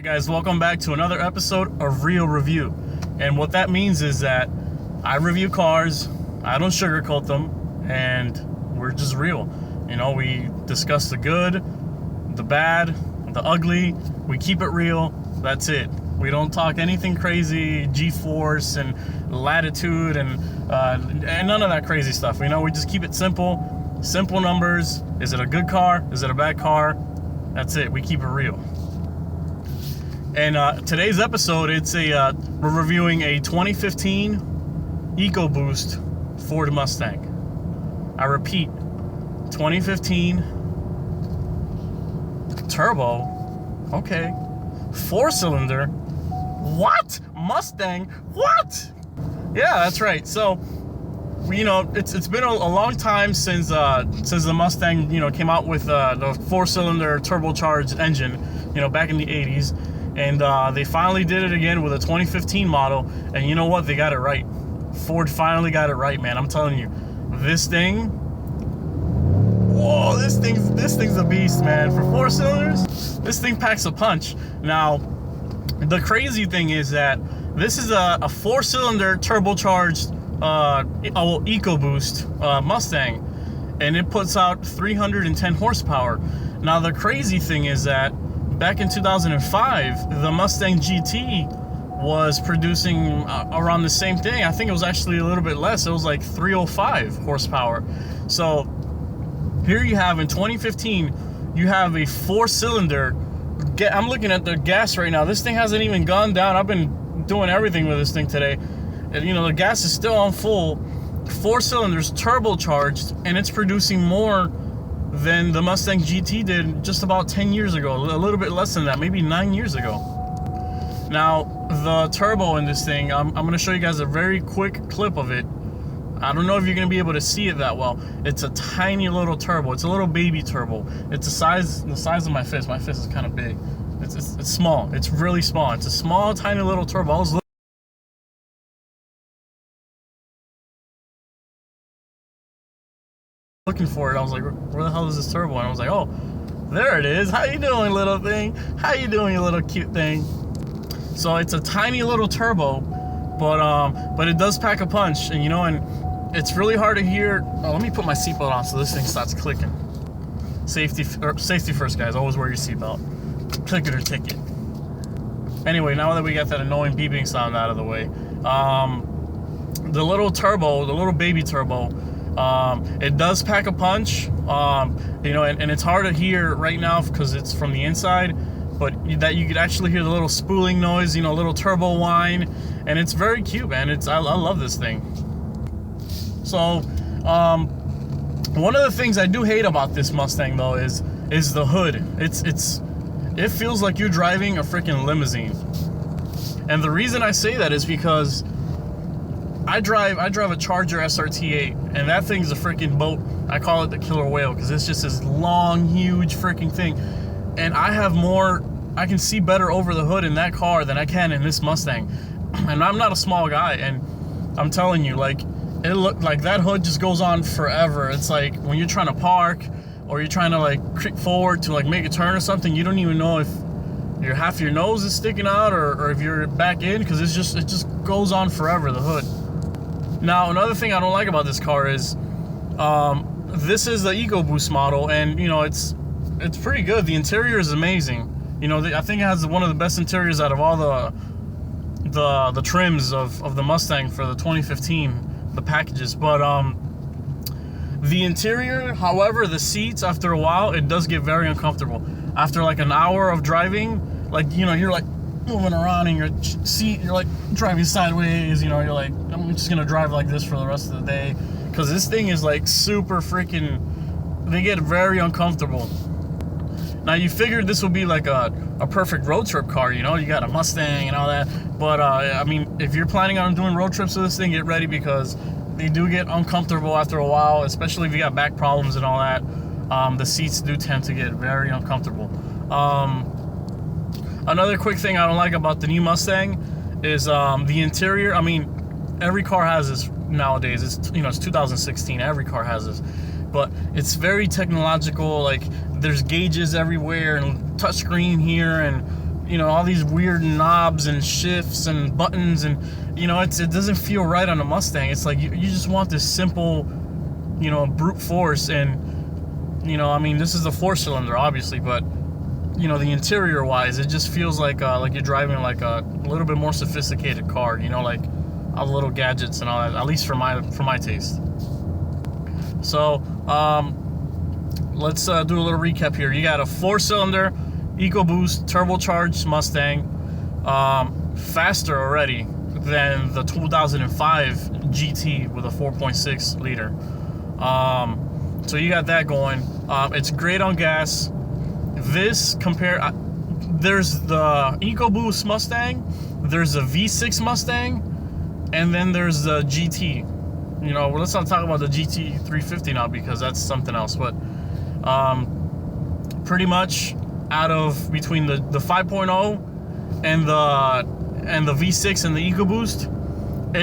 guys, welcome back to another episode of Real Review. And what that means is that I review cars, I don't sugarcoat them, and we're just real. You know, we discuss the good, the bad, the ugly, we keep it real, that's it. We don't talk anything crazy, G-force and latitude and none of that crazy stuff. You know, we just keep it simple numbers. Is it a good car? Is it a bad car? That's it, we keep it real. And today's episode, we're reviewing a 2015 EcoBoost Ford Mustang. I repeat, 2015 turbo, okay, 4-cylinder, what? Mustang, what? Yeah, that's right. So, you know, it's been a long time since the Mustang, you know, came out with the 4-cylinder turbocharged engine, you know, back in the 80s. And they finally did it again with a 2015 model, and you know what? They got it right. Ford finally got it right, man. I'm telling you, this thing, whoa, this thing's a beast, man. For 4 cylinders, this thing packs a punch. Now, the crazy thing is that this is a 4-cylinder turbocharged EcoBoost Mustang, and it puts out 310 horsepower. Now, the crazy thing is that back in 2005, the Mustang GT was producing around the same thing. I think it was actually a little bit less. It was like 305 horsepower. So here you have, in 2015, you have a 4-cylinder. I'm looking at the gas right now. This thing hasn't even gone down. I've been doing everything with this thing today. And, you know, the gas is still on full. 4 cylinders, turbocharged, and it's producing more than the Mustang GT did just about 10 years ago, a little bit less than that, maybe 9 years ago. Now, the turbo in this thing, I'm going to show you guys a very quick clip of it. I don't know if you're going to be able to see it that well. It's a tiny little turbo. It's a little baby turbo. It's the size of my fist. My fist is kind of big. It's small. It's really small. It's a small, tiny little turbo. I was looking for it. I was like, where the hell is this turbo? And I was like, oh, there it is. How you doing, little thing? How you doing, you little cute thing? So it's a tiny little turbo, but it does pack a punch. And you know, and it's really hard to hear. Oh, let me put my seatbelt on so this thing starts clicking. Safety first, guys. Always wear your seatbelt. Click it or ticket. Anyway, now that we got that annoying beeping sound out of the way, the little turbo, the little baby turbo, it does pack a punch, you know, and it's hard to hear right now because it's from the inside, but that you could actually hear the little spooling noise, you know, little turbo whine, and it's very cute, man. I love this thing. So, one of the things I do hate about this Mustang though is the hood. It feels like you're driving a freaking limousine, and the reason I say that is because I drive a Charger SRT8, and that thing's a freaking boat. I call it the killer whale because it's just this long, huge freaking thing. And I can see better over the hood in that car than I can in this Mustang. And I'm not a small guy, and I'm telling you, like, it looked like that hood just goes on forever. It's like when you're trying to park or you're trying to like creep forward to like make a turn or something, you don't even know if half your nose is sticking out or if you're back in, because it just goes on forever, the hood. Now, another thing I don't like about this car is, this is the EcoBoost model, and you know, it's pretty good. The interior is amazing. You know, I think it has one of the best interiors out of all the trims of the Mustang for the 2015, the packages. But the interior, however, the seats, after a while, it does get very uncomfortable. After like an hour of driving, like, you know, you're like moving around in your seat, you're like driving sideways, you know, you're like, I'm just gonna drive like this for the rest of the day, because this thing is like super freaking, they get very uncomfortable. Now, you figured this would be like a perfect road trip car, you know, you got a Mustang and all that, but I mean, if you're planning on doing road trips with this thing, get ready, because they do get uncomfortable after a while, especially if you got back problems and all that. The seats do tend to get very uncomfortable. Another quick thing I don't like about the new Mustang is the interior. I mean, every car has this nowadays. It's 2016. Every car has this, but it's very technological. Like, there's gauges everywhere and touchscreen here, and you know, all these weird knobs and shifts and buttons, and you know, it doesn't feel right on a Mustang. It's like you just want this simple, you know, brute force. And you know, I mean, this is the 4-cylinder obviously, but you know, the interior wise, it just feels like you're driving like a little bit more sophisticated car, you know, like all the little gadgets and all that, at least for my taste. So let's do a little recap here. You got a 4-cylinder EcoBoost turbocharged Mustang, faster already than the 2005 GT with a 4.6 liter. So you got that going. It's great on gas. This there's the EcoBoost Mustang, there's a V6 Mustang, and then there's the GT. You know, well, let's not talk about the GT 350 now because that's something else. But pretty much out of between the 5.0 and the V6 and the EcoBoost,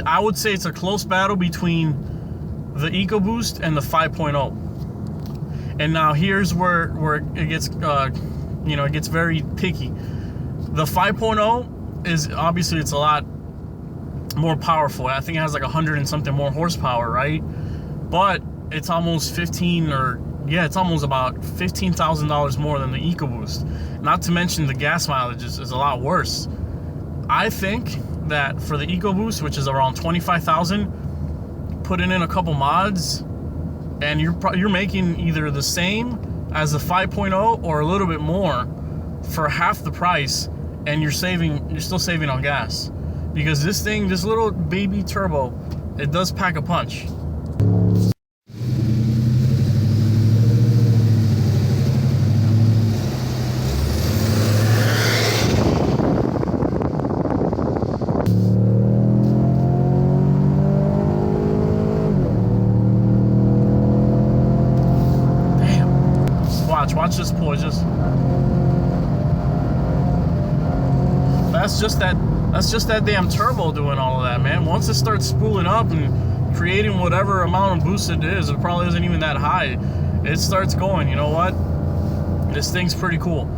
I would say it's a close battle between the EcoBoost and the 5.0. And now here's where it gets, you know, it gets very picky. The 5.0 is obviously, it's a lot more powerful. I think it has like 100 and something more horsepower, right? But it's almost it's almost about $15,000 more than the EcoBoost. Not to mention the gas mileage is a lot worse. I think that for the EcoBoost, which is around 25,000, putting in a couple mods, and you're making either the same as the 5.0 or a little bit more for half the price, and you're still saving on gas, because this little baby turbo, it does pack a punch. Watch this pull. That's just that damn turbo doing all of that, man. Once it starts spooling up and creating whatever amount of boost it is, it probably isn't even that high. It starts going. You know what? This thing's pretty cool.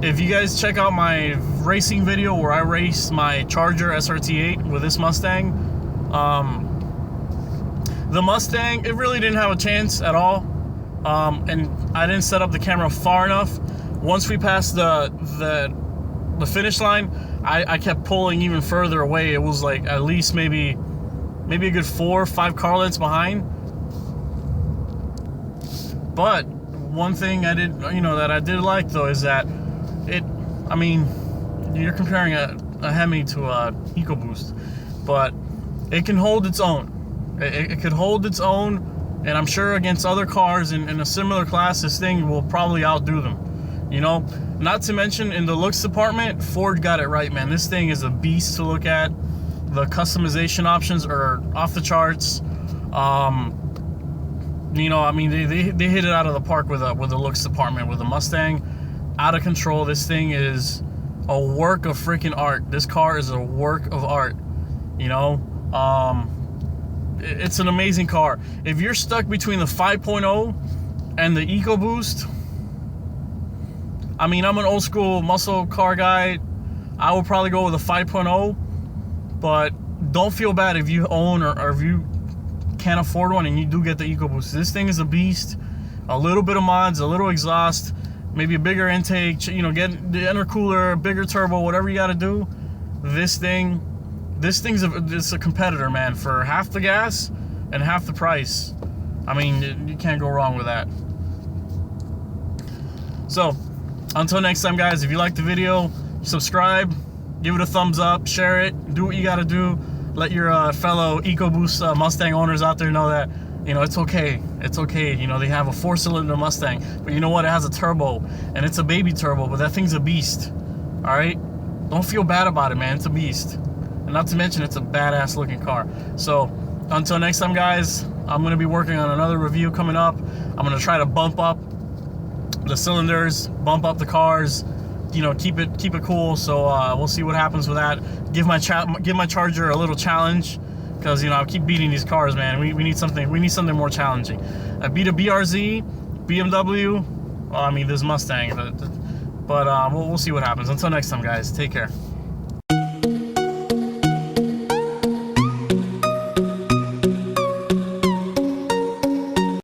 If you guys check out my racing video where I raced my Charger SRT8 with this Mustang, the Mustang, it really didn't have a chance at all. And I didn't set up the camera far enough. Once we passed the finish line, I kept pulling even further away. It was like at least maybe a good 4 or 5 car lengths behind. But one thing I did like though is that I mean, you're comparing a Hemi to a EcoBoost, but it can hold its own. It could hold its own. And I'm sure against other cars in a similar class, this thing will probably outdo them. You know, not to mention in the looks department, Ford got it right, man. This thing is a beast to look at. The customization options are off the charts. You know, I mean, they hit it out of the park with the looks department with the Mustang. Out of control. This thing is a work of freaking art. This car is a work of art. You know, it's an amazing car. If you're stuck between the 5.0 and the EcoBoost, I mean, I'm an old school muscle car guy. I would probably go with a 5.0, but don't feel bad if you own or if you can't afford one and you do get the EcoBoost. This thing is a beast. A little bit of mods, a little exhaust, maybe a bigger intake, you know, get the intercooler, bigger turbo, whatever you got to do. This thing's a competitor, man, for half the gas and half the price. I mean, you can't go wrong with that. So, until next time, guys, if you like the video, subscribe, give it a thumbs up, share it, do what you got to do. Let your fellow EcoBoost Mustang owners out there know that, you know, it's okay. It's okay. You know, they have a 4-cylinder Mustang, but you know what? It has a turbo, and it's a baby turbo, but that thing's a beast. All right? Don't feel bad about it, man. It's a beast. And not to mention, it's a badass looking car. So until next time, guys, I'm going to be working on another review coming up. I'm going to try to bump up the cylinders, bump up the cars, you know, keep it cool. So we'll see what happens with that. Give my Charger a little challenge, because, you know, I keep beating these cars, man. We need something more challenging. I beat a BRZ, BMW. Well, I mean, this Mustang. But we'll see what happens. Until next time, guys. Take care.